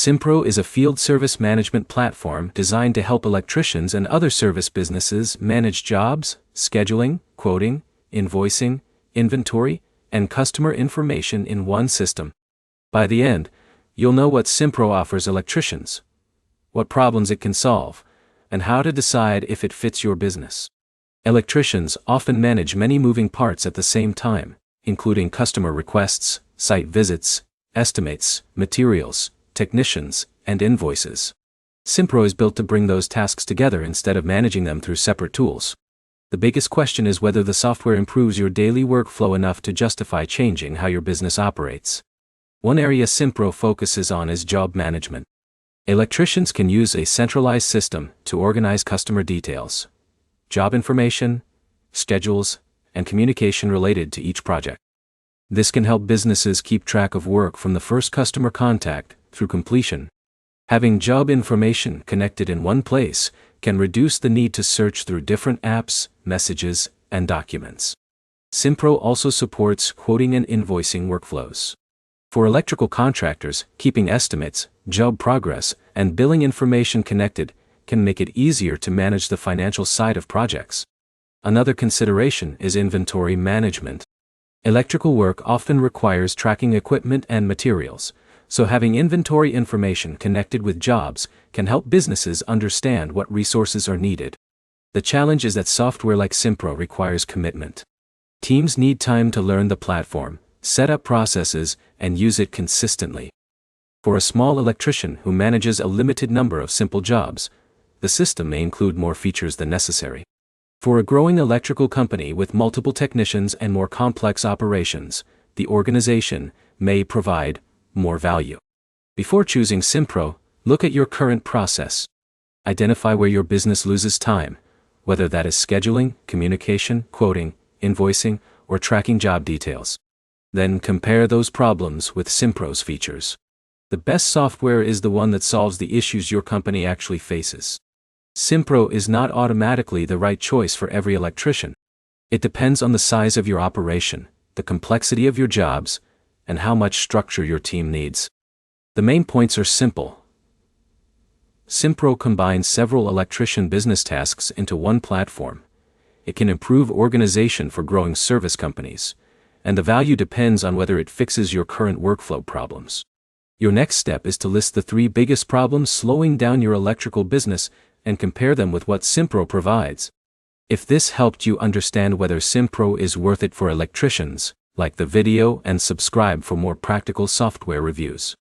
Simpro is a field service management platform designed to help electricians and other service businesses manage jobs, scheduling, quoting, invoicing, inventory, and customer information in one system. By the end, you'll know what Simpro offers electricians, what problems it can solve, and how to decide if it fits your business. Electricians often manage many moving parts at the same time, including customer requests, site visits, estimates, materials, technicians, and invoices. Simpro is built to bring those tasks together instead of managing them through separate tools. The biggest question is whether the software improves your daily workflow enough to justify changing how your business operates. One area Simpro focuses on is job management. Electricians can use a centralized system to organize customer details, job information, schedules, and communication related to each project. This can help businesses keep track of work from the first customer contact through completion. Having job information connected in one place can reduce the need to search through different apps, messages, and documents. Simpro also supports quoting and invoicing workflows. For electrical contractors, keeping estimates, job progress, and billing information connected can make it easier to manage the financial side of projects. Another consideration is inventory management. Electrical work often requires tracking equipment and materials, so having inventory information connected with jobs can help businesses understand what resources are needed. The challenge is that software like Simpro requires commitment. Teams need time to learn the platform, set up processes, and use it consistently. For a small electrician who manages a limited number of simple jobs, the system may include more features than necessary. For a growing electrical company with multiple technicians and more complex operations, the organization may provide more value. Before choosing Simpro, look at your current process. Identify where your business loses time, whether that is scheduling, communication, quoting, invoicing, or tracking job details. Then compare those problems with Simpro's features. The best software is the one that solves the issues your company actually faces. Simpro is not automatically the right choice for every electrician. It depends on the size of your operation, the complexity of your jobs, and how much structure your team needs. The main points are simple. Simpro combines several electrician business tasks into one platform. It can improve organization for growing service companies, and the value depends on whether it fixes your current workflow problems. Your next step is to list the 3 biggest problems slowing down your electrical business and compare them with what Simpro provides. If this helped you understand whether Simpro is worth it for electricians, like the video and subscribe for more practical software reviews.